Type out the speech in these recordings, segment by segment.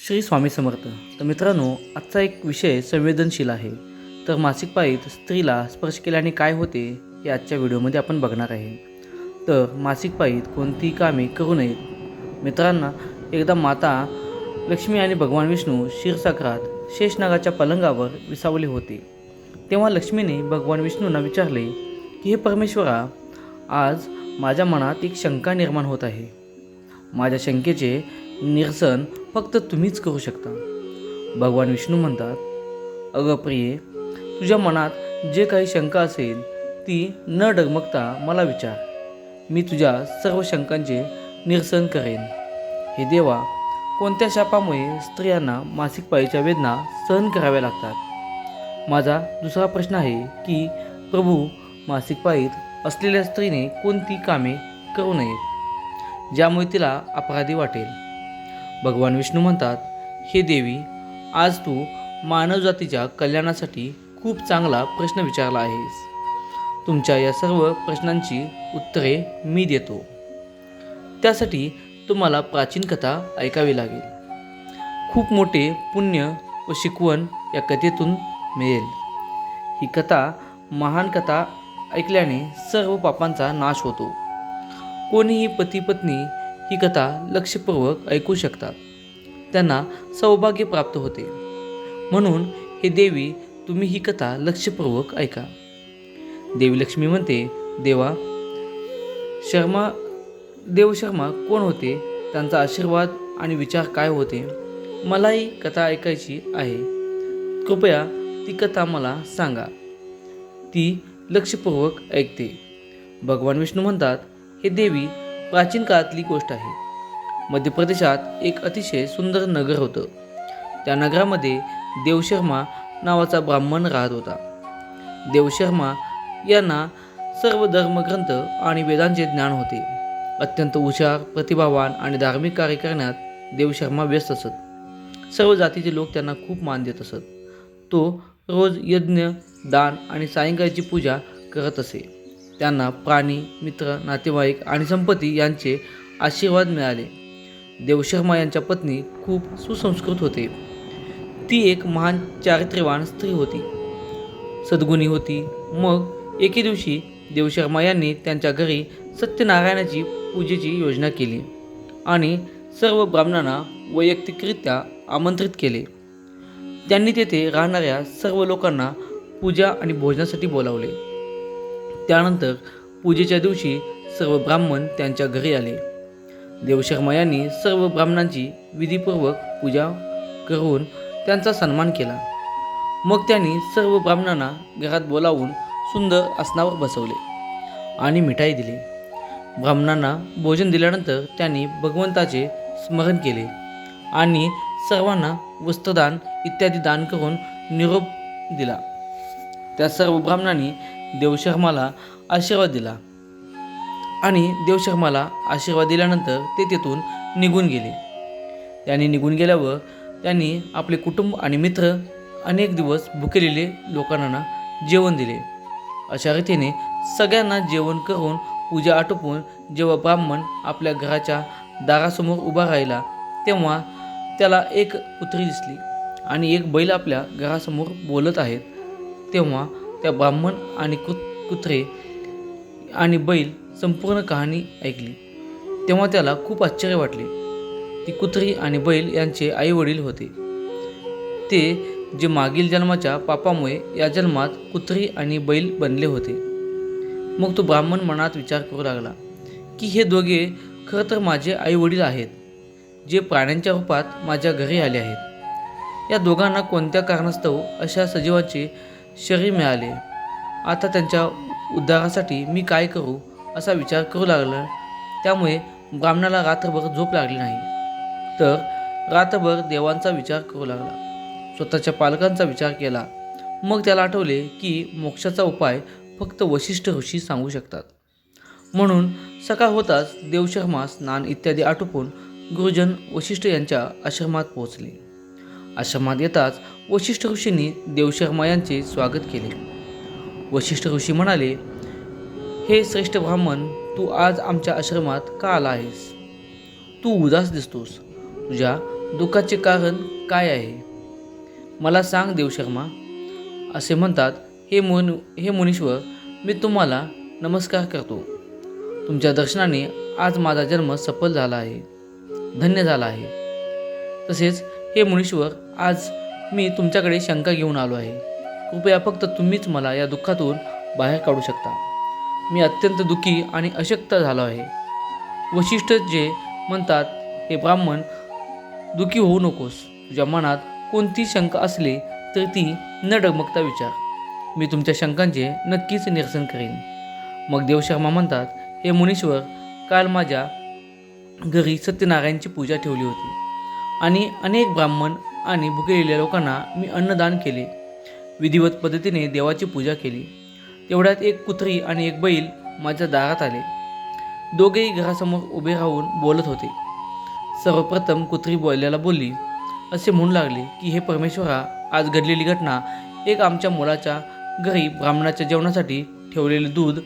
श्री स्वामी समर्थ. तर मित्रांनो, आजचा एक विषय संवेदनशील आहे. तर मासिक पाळीत स्त्रीला स्पर्श केल्याने काय होते हे आजच्या व्हिडिओमध्ये आपण बघणार आहे. तर मासिक पाळीत कोणतीही कामे करू नयेत. मित्रांना, एकदा माता लक्ष्मी आणि भगवान विष्णू क्षीरसागरात शेषनागाच्या पलंगावर विसावले होते. तेव्हा लक्ष्मीने भगवान विष्णूंना विचारले की हे परमेश्वरा, आज माझ्या मनात एक शंका निर्माण होत आहे. माझ्या शंकेचे निरसन फक्त तुम्हीच करू शकता. भगवान विष्णू म्हणतात, अगं प्रिये, तुझ्या मनात जे काही शंका असेल ती न डगमगता मला विचार. मी तुझ्या सर्व शंकांचे निरसन करेन. हे देवा, कोणत्या शापामुळे स्त्रियांना मासिक पाळीच्या वेदना सहन कराव्या लागतात? माझा दुसरा प्रश्न आहे की प्रभू, मासिक पाळीत असलेल्या स्त्रीने कोणती कामे करू नयेत ज्यामुळे तिला अपराधी वाटेल? भगवान विष्णू म्हणतात, हे देवी, आज तू मानवजातीच्या कल्याणासाठी खूप चांगला प्रश्न विचारला आहेस. तुमच्या या सर्व प्रश्नांची उत्तरे मी देतो. त्यासाठी तुम्हाला प्राचीन कथा ऐकावी लागेल. खूप मोठे पुण्य व शिकवण या कथेतून मिळेल. ही कथा, महान कथा ऐकल्याने सर्व पापांचा नाश होतो. कोणीही पती पत्नी ही कथा लक्षपूर्वक ऐकू शकतात. त्यांना सौभाग्य प्राप्त होते. म्हणून हे देवी, तुम्ही ही कथा लक्षपूर्वक ऐका. देवी लक्ष्मी म्हणते, देवा, देव शर्मा कोण होते? त्यांचा आशीर्वाद आणि विचार काय होते? मलाही कथा ऐकायची आहे. कृपया ती कथा मला सांगा. ती लक्षपूर्वक ऐकते. भगवान विष्णू म्हणतात, हे देवी, प्राचीन काळातली गोष्ट आहे. मध्य प्रदेशात एक अतिशय सुंदर नगर होतं. त्या नगरामध्ये देवशर्मा नावाचा ब्राह्मण राहत होता. देवशर्मा यांना सर्व धर्मग्रंथ आणि वेदांचे ज्ञान होते. अत्यंत हुशार, प्रतिभावान आणि धार्मिक कार्य करण्यात देवशर्मा व्यस्त असत. सर्व जातीचे लोक त्यांना खूप मान देत असत. तो रोज यज्ञ, दान आणि सायंकाळची पूजा करत असे. त्यांना प्राणी, मित्र, नातेवाईक आणि संपत्ती यांचे आशीर्वाद मिळाले. देवशर्मा यांच्या पत्नी खूप सुसंस्कृत होते. ती एक महान चारित्र्यवान स्त्री होती, सद्गुणी होती. मग एके दिवशी देवशर्मा यांनी त्यांच्या घरी सत्यनारायणाची पूजेची योजना केली आणि सर्व ब्राह्मणांना वैयक्तिकरित्या आमंत्रित केले. त्यांनी तेथे राहणाऱ्या सर्व लोकांना पूजा आणि भोजनासाठी बोलावले. त्यानंतर पूजेच्या दिवशी सर्व ब्राह्मण त्यांच्या घरी आले. देवशर्मा यांनी सर्व ब्राह्मणांची विधीपूर्वक पूजा करून त्यांचा सन्मान केला. मग त्यांनी सर्व ब्राह्मणांना घरात बोलावून सुंदर आसनावर बसवले आणि मिठाई दिली. ब्राह्मणांना भोजन दिल्यानंतर त्यांनी भगवंताचे स्मरण केले आणि सर्वांना वस्त्रदान इत्यादी दान करून निरोप दिला. त्या सर्व ब्राह्मणांनी देवशर्माला आशीर्वाद दिला आणि देवशर्माला आशीर्वाद दिल्यानंतर ते तेथून निघून गेले. त्यांनी निघून गेल्यावर त्यांनी आपले कुटुंब आणि मित्र अनेक दिवस भुकेलेले लोकांना जेवण दिले. अशा रीतीने सगळ्यांना जेवण करून पूजा आटोपून जेव्हा ब्राह्मण आपल्या घराच्या दारासमोर उभा राहिला, तेव्हा त्याला एक कुत्री दिसली आणि एक बैल आपल्या घरासमोर बोलत आहेत. तेव्हा त्या ब्राह्मण आणि कुत्रे आणि बैल संपूर्ण कहाणी ऐकली. तेव्हा त्याला खूप आश्चर्य वाटले. ती कुत्री आणि बैल यांचे आई वडील होते. ते जे मागील जन्माच्या पापामुळे या जन्मात कुत्री आणि बैल बनले होते. मग तो ब्राह्मण मनात विचार करू लागला की हे दोघे खरं तर माझे आई वडील आहेत, जे प्राण्यांच्या रूपात माझ्या घरी आले आहेत. या दोघांना कोणत्या कारणास्तव अशा सजीवाचे शरीर मिळाले? आता त्यांच्या उद्धारासाठी मी काय करू असा विचार करू लागला. त्यामुळे ब्राह्मणाला रात्रभर झोप लागली नाही. तर रात्रभर देवांचा विचार करू लागला. स्वतःच्या पालकांचा विचार केला. मग त्याला आठवले की मोक्षाचा उपाय फक्त वशिष्ठ ऋषी सांगू शकतात. म्हणून सकाळ होताच देवशर्मा स्नान इत्यादी आटोपून गुरुजन वशिष्ठ यांच्या आश्रमात पोहोचले. आश्रमात येताच वशिष्ठ ऋषींनी देवशर्मा यांचे स्वागत केले. वशिष्ठ ऋषी म्हणाले, हे श्रेष्ठ ब्राह्मण, तू आज आमच्या आश्रमात का आला आहेस? तू उदास दिसतोस. तुझ्या दुःखाचे कारण काय आहे? मला सांग देवशर्मा. असे म्हणतात, हे मुनीश्वर, मी तुम्हाला नमस्कार करतो. तुमच्या दर्शनाने आज माझा जन्म सफल झाला आहे, धन्य झाला आहे. तसेच हे मुनीश्वर, आज मी तुमच्याकडे शंका घेऊन आलो आहे. कृपया फक्त तुम्हीच मला या दुःखातून बाहेर काढू शकता. मी अत्यंत दुःखी आणि अशक्त झालो आहे. वशिष्ठ जे म्हणतात, हे ब्राह्मण, दुःखी होऊ नकोस. तुझ्या मनात कोणती शंका असली तर ती न डगमगता विचार. मी तुमच्या शंकांचे नक्कीच निरसन करेन. मग देवशर्मा म्हणतात, हे मुनीश्वर, काल माझ्या घरी सत्यनारायणची पूजा ठेवली होती आणि अनेक ब्राह्मण आणि भुकेलेल्या लोकांना मी अन्नदान केले. विधिवत पद्धतीने देवाची पूजा केली. तेवढ्यात एक कुत्री आणि एक बैल माझ्या दारात आले. दोघेही घरासमोर उभे राहून बोलत होते. सर्वप्रथम कुत्री बैलाला बोलली, असे म्हणू लागले की हे परमेश्वरा, आज घडलेली घटना, एक आमच्या मुलाच्या घरी ब्राह्मणाच्या जेवणासाठी ठेवलेले दूध,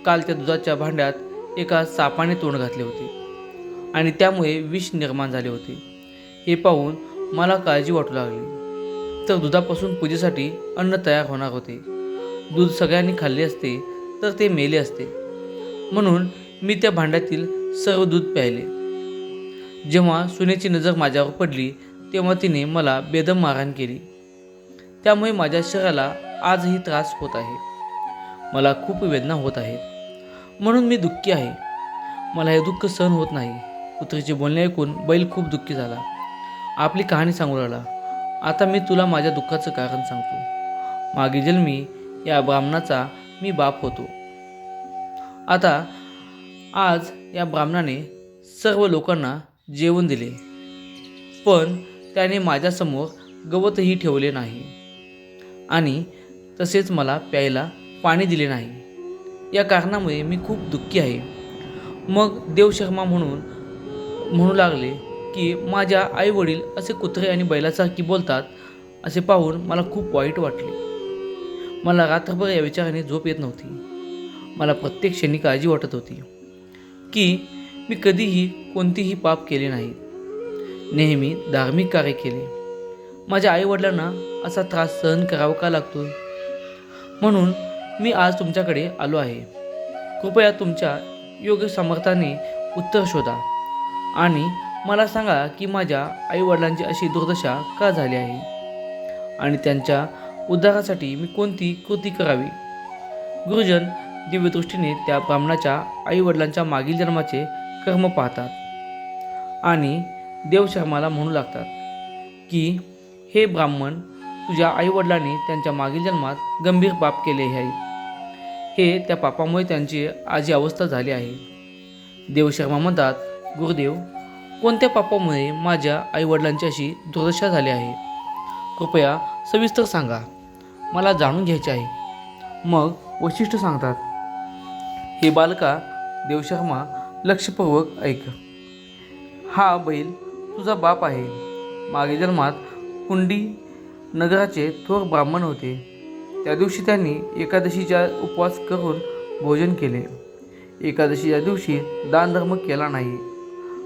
काल त्या दुधाच्या भांड्यात एका सापाने तोंड घातले होते आणि त्यामुळे विष निर्माण झाले होते. हे पाहून मला काळजी वाटू लागली. तर दुधापासून पूजेसाठी अन्न तयार होणार होते. दूध सगळ्यांनी खाल्ले असते तर ते मेले असते. म्हणून मी त्या भांड्यातील सर्व दूध प्यायले. जेव्हा सुनेची नजर माझ्यावर पडली तेव्हा तिने मला बेदम मारहाण केली. त्यामुळे माझ्या शरीराला आजही त्रास होत आहे. मला खूप वेदना होत आहेत. म्हणून मी दुःखी आहे. मला हे दुःख सहन होत नाही. कुत्रीचे बोलणे ऐकून बैल खूप दुःखी झाला. आपली कहाणी सांगू लागला. आता मी तुला माझ्या दुःखाचं कारण सांगतो. मागे जन्मी या ब्राह्मणाचा मी बाप होतो. आता आज या ब्राह्मणाने सर्व लोकांना जेवण दिले, पण त्याने माझ्यासमोर गवतही ठेवले नाही आणि तसेच मला प्यायला पाणी दिले नाही. या कारणामुळे मी खूप दुःखी आहे. मग देवशर्मा म्हणू लागले की माझ्या आईवडील असे कुत्रे आणि बैलासारखी बोलतात. असे पाहून मला खूप वाईट वाटले. मला रात्रभर या विचाराने झोप येत नव्हती. मला प्रत्येक क्षणी काळजी वाटत होती की मी कधीही कोणतीही पाप केले नाही. नेहमी धार्मिक कार्य केले. माझ्या आईवडिलांना असा त्रास सहन करावा का लागतो? म्हणून मी आज तुमच्याकडे आलो आहे. कृपया तुमच्या योग्य सामर्थ्याने उत्तर शोधा आणि मला सांगा की माझ्या आईवडिलांची अशी दुर्दशा का झाली आहे आणि त्यांच्या उद्धारासाठी मी कोणती कृती करावी. गुरुजन दिव्यदृष्टीने त्या ब्राह्मणाच्या आईवडिलांच्या मागील जन्माचे कर्म पाहतात आणि देवशर्माला म्हणू लागतात की हे ब्राह्मण, तुझ्या आईवडिलांनी त्यांच्या मागील जन्मात गंभीर पाप केले आहे. हे त्या पापामुळे त्यांची आज ही अवस्था झाली आहे. देवशर्मा म्हणतात, गुरुदेव, कोणत्या पापामुळे माझ्या आईवडिलांची अशी दुर्दशा झाली आहे? कृपया सविस्तर सांगा, मला जाणून घ्यायचे आहे. मग वशिष्ठ सांगतात, हे बालका देवशर्मा, लक्षपूर्वक ऐक. हा बैल तुझा बाप आहे. मागे जन्मात कुंडी नगराचे थोर ब्राह्मण होते. त्या दिवशी त्यांनी एकादशीचा उपवास करून भोजन केले. एकादशीच्या दिवशी दानधर्म केला नाही.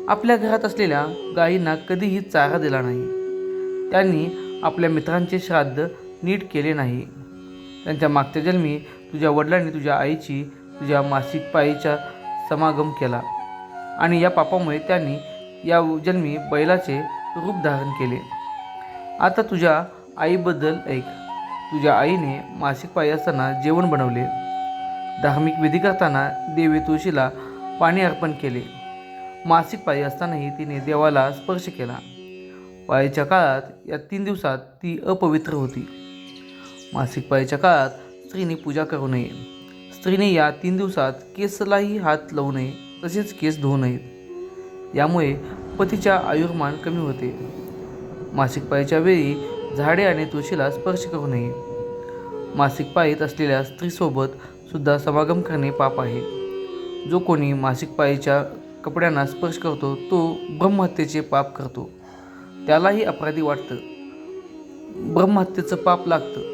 आपल्या घरात असलेल्या गायींना कधीही चारा दिला नाही. त्यांनी आपल्या मित्रांचे श्राद्ध नीट केले नाही. त्यांच्या मागच्या जन्मी तुझ्या वडिलांनी तुझ्या आईची तुझ्या मासिक पाळीचा समागम केला आणि या पापामुळे त्यांनी या जन्मी बैलाचे रूप धारण केले. आता तुझ्या आईबद्दल ऐक. तुझ्या आईने मासिक पाळी असताना जेवण बनवले. धार्मिक विधी करताना देवी तुळशीला पाणी अर्पण केले. मासिक पाळी असतानाही तिने देवाला स्पर्श केला. पाळीच्या काळात या 3 दिवसात ती अपवित्र होती. मासिक पाळीच्या काळात स्त्रीने पूजा करू नये. स्त्रीने या 3 दिवसात केसलाही हात लावू नये, तसेच केस धुवू नयेत. यामुळे पतीच्या आयुर्मान कमी होते. मासिक पाळीच्या वेळी झाडे आणि तुळशीला स्पर्श करू नये. मासिक पाळीत असलेल्या स्त्रीसोबत सुद्धा समागम करणे पाप आहे. जो कोणी मासिक पाळीच्या कपड्यांना स्पर्श करतो तो ब्रह्महत्येचे पाप करतो. त्यालाही अपराधी वाटतं. ब्रह्महत्येचं पाप लागतं.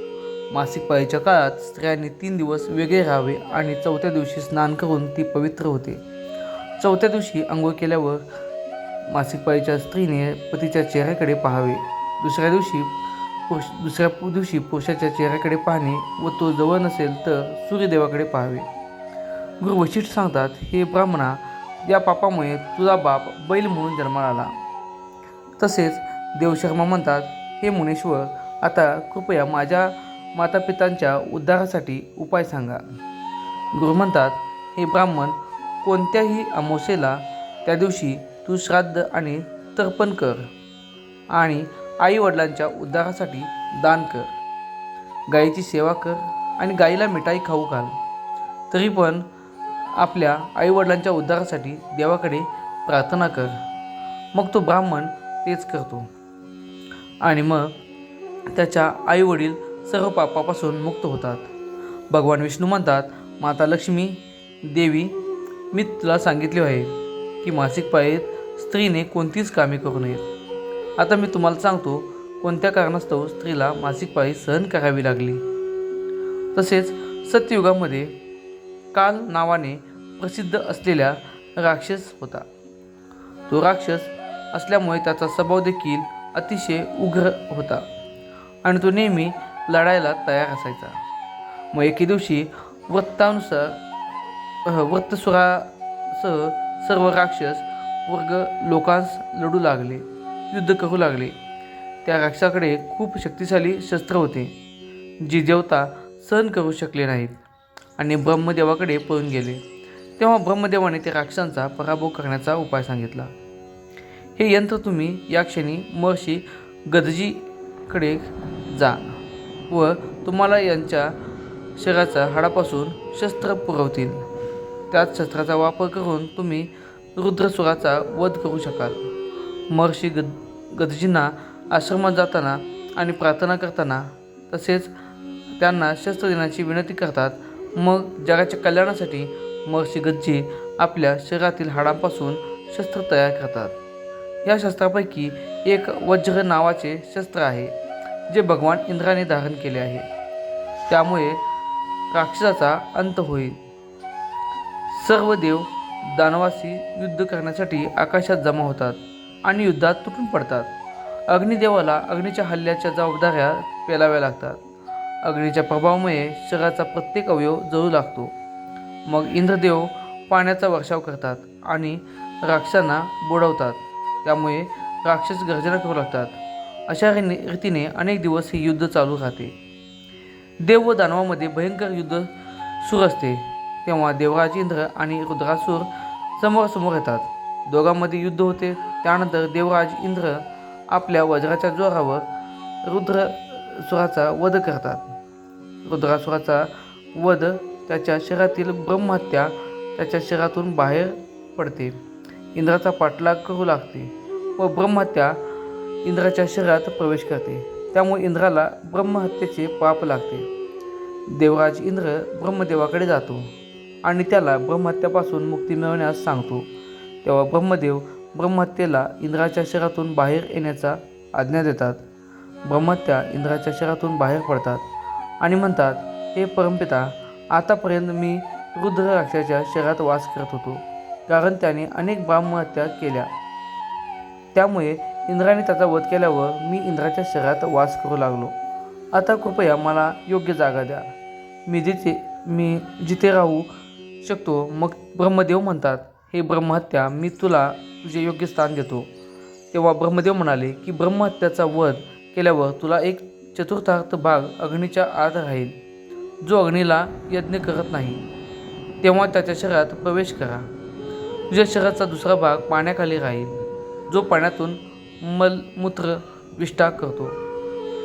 मासिक पाळीच्या काळात स्त्रियांनी 3 दिवस वेगळे राहावे आणि 4थ्या दिवशी स्नान करून ती पवित्र होते. 4थ्या दिवशी आंघोळ केल्यावर मासिक पाळीच्या स्त्रीने पतीच्या चेहऱ्याकडे पाहावे. दुसऱ्या दिवशी पुरुषाच्या चेहऱ्याकडे पाहणे व तो जवळ नसेल तर सूर्यदेवाकडे पाहावे. गुरु वशिष्ठ सांगतात, हे ब्राह्मणा, या पापामुळे तुझा बाप बैल म्हणून जन्माला आला. तसेच देवशर्मा म्हणतात, हे मुनीश्वर, आता कृपया माझ्या मातापितांच्या उद्धारासाठी उपाय सांगा. गुरु म्हणतात, हे ब्राह्मण, कोणत्याही अमावस्येला त्या दिवशी तू श्राद्ध आणि तर्पण कर आणि आई वडिलांच्या उद्धारासाठी दान कर. गायीची सेवा कर आणि गायीला मिठाई खाऊ घाल. तरी पण आपल्या आईवडिलांच्या उद्धारासाठी देवाकडे प्रार्थना कर. मग तो ब्राह्मण तेच करतो आणि मग त्याच्या आईवडील सर्व पापापासून मुक्त होतात. भगवान विष्णू म्हणतात, माता लक्ष्मी देवी, मी तुला सांगितले आहे की मासिक पाळीत स्त्रीने कोणतीच कामे करू नयेत. आता मी तुम्हाला सांगतो कोणत्या कारणास्तव स्त्रीला मासिक पाळी सहन करावी लागली. तसेच सत्ययुगामध्ये काल नावाने प्रसिद्ध असलेला राक्षस होता. तो राक्षस असल्यामुळे त्याचा स्वभाव देखील अतिशय उग्र होता आणि तो नेहमी लढायला तयार असायचा. मग एके दिवशी वृत्तासुरासह सर्व राक्षस वर्ग लोकांस लढू लागले, युद्ध करू लागले. त्या राक्षसाकडे खूप शक्तिशाली शस्त्र होते, जी देवता सहन करू शकले नाहीत आणि ब्रह्मदेवाकडे पळून गेले. तेव्हा ब्रह्मदेवाने त्या राक्षसांचा पराभव करण्याचा उपाय सांगितला. हे यंत्र तुम्ही या क्षणी महर्षी गदजीकडे जा व तुम्हाला यांच्या शरीराच्या हाडापासून शस्त्र पुरवतील. त्याच शस्त्राचा वापर करून तुम्ही रुद्रसुराचा वध करू शकाल. महर्षी गदजींना आश्रमात जाताना आणि प्रार्थना करताना तसेच त्यांना शस्त्र देण्याची विनंती करतात. मग जगाच्या कल्याणासाठी महर्षी गदजी आपल्या शरीरातील हाडांपासून शस्त्र तयार करतात. या शस्त्रापैकी एक वज्र नावाचे शस्त्र आहे, जे भगवान इंद्राने धारण केले आहे. त्यामुळे राक्षसाचा अंत होईल. सर्व देव दानवाशी युद्ध करण्यासाठी आकाशात जमा होतात आणि युद्धात तुटून पडतात. अग्निदेवाला अग्नीच्या हल्ल्याच्या जबाबदाऱ्या पेलाव्या लागतात. अग्नीच्या प्रभावामुळे शरीराचा प्रत्येक अवयव जळू लागतो. मग इंद्रदेव पाण्याचा वर्षाव करतात आणि राक्षसांना बुडवतात. त्यामुळे राक्षस गर्जना करू लागतात. अशा रीतीने अनेक दिवस हे युद्ध चालू राहते. देव व दानवामध्ये भयंकर युद्ध सुरू असते. तेव्हा देवराज इंद्र आणि रुद्रासूर समोरासमोर येतात. दोघांमध्ये युद्ध होते. त्यानंतर देवराज इंद्र आपल्या वज्राच्या जोरावर रुद्रासुराचा वध करतात. रुद्रासुराचा वध त्याच्या शरीरातील ब्रह्महत्या त्याच्या शरीरातून बाहेर पडते. इंद्राचा पाठलाग करू लागते व ब्रह्महत्या इंद्राच्या शरीरात प्रवेश करते. त्यामुळे इंद्राला ब्रह्महत्येचे पाप लागते. देवराज इंद्र ब्रह्मदेवाकडे जातो आणि त्याला ब्रह्महत्यापासून मुक्ती मिळवण्यास सांगतो. तेव्हा ब्रह्मदेव ब्रह्महत्येला इंद्राच्या शरीरातून बाहेर येण्याचा आज्ञा देतात. ब्रह्महत्या इंद्राच्या शरीरातून बाहेर पडतात आणि म्हणतात, हे परमपिता, आतापर्यंत मी रुद्र राक्षसाच्या शरीरात वास करत होतो, कारण त्याने अनेक ब्रह्महत्या केल्या. त्यामुळे इंद्राने त्याचा वध केल्यावर मी इंद्राच्या शरीरात वास करू लागलो. आता कृपया मला योग्य जागा द्या, मी जिथे राहू शकतो. मग ब्रह्मदेव म्हणतात, हे ब्रह्महत्या, मी तुला तुझे योग्य स्थान देतो. तेव्हा ब्रह्मदेव म्हणाले की ब्रह्महत्याचा वध केल्यावर तुला एक चतुर्थांश भाग अग्नीच्या आत राहील. जो अग्नीला यज्ञ करत नाही तेव्हा त्याच्या शरीरात प्रवेश करा. तुझ्या शरीराचा दुसरा भाग पाण्याखाली राहील, जो पाण्यातून मलमूत्र विष्ठा करतो.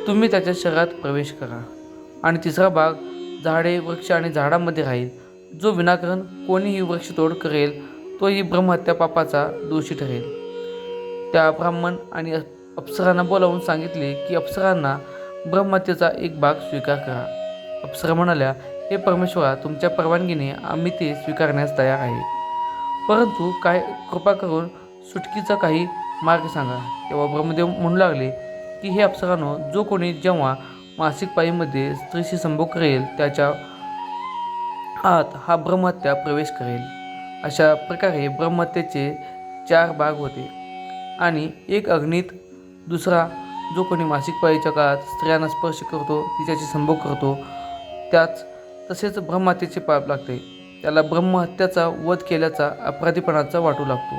तुम्ही त्याच्या शरीरात प्रवेश करा. आणि तिसरा भाग झाडे, वृक्ष आणि झाडांमध्ये राहील. जो विनाकारण कोणीही वृक्षतोड करेल तोही ब्रह्महत्या पापाचा दोषी ठरेल. त्या ब्राह्मण आणि अप्सरांना बोलावून सांगितले की अप्सरांना ब्रह्महत्येचा एक भाग स्वीकार करा. अप्सरा म्हणाल्या, हे परमेश्वरा, तुमच्या परवानगीने आम्ही ते स्वीकारण्यास तयार आहे, परंतु काय कृपा करून सुटकीचा काही मार्ग सांगा. तेव्हा ब्रह्मदेव म्हणू लागले की हे अप्सरांनो, जो कोणी जेव्हा मासिक पाळीमध्ये स्त्रीशी संभोग करेल त्याच्या आत हा ब्रह्महत्या प्रवेश करेल. अशा प्रकारे ब्रह्महत्येचे 4 भाग होते. आणि एक अग्नीत दुसरा जो कोणी मासिक पाळीच्या काळात स्त्रियांना स्पर्श करतो, तिच्याशी संभोग करतो, तसेच ब्रह्महत्येचे पाप लागते. त्याला ब्रह्महत्याचा वध केल्याचा अपराधीपणाचा वाटू लागतो.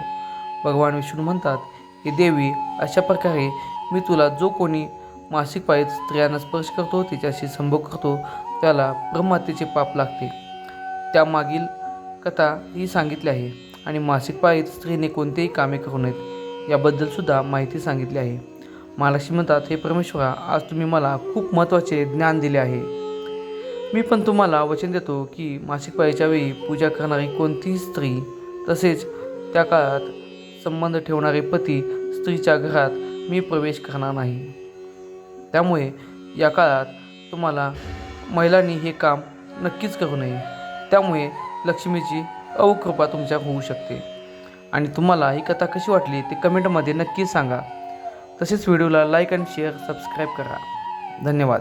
भगवान विष्णू म्हणतात की देवी, अशा प्रकारे मी तुला जो कोणी मासिक पाळीत स्त्रियांना स्पर्श करतो, तिच्याशी संभोग करतो, त्याला ब्रह्महत्येचे पाप लागते. त्यामागील कथा ही सांगितली आहे आणि मासिक पाळीत स्त्रीने कोणतेही कामे करू नयेत याबद्दलसुद्धा माहिती सांगितली आहे. महालक्ष्मी म्हणतात, हे परमेश्वरा, आज तुम्ही मला खूप महत्त्वाचे ज्ञान दिले आहे. मी पण तुम्हाला वचन देतो की मासिक पाळीच्या वेळी पूजा करणारी कोणतीही स्त्री, तसेच त्या काळात संबंध ठेवणारे पती स्त्रीच्या घरात मी प्रवेश करणार नाही. त्यामुळे या काळात तुम्हाला महिलांनी हे काम नक्कीच करू नये. त्यामुळे लक्ष्मीची अवकृपा तुमच्यावर होऊ शकते. आणि तुम्हाला ही कथा कशी वाटली ते कमेंटमध्ये नक्की सांगा. तसेच व्हिडिओला लाईक आणि शेअर सबस्क्राईब करा. धन्यवाद.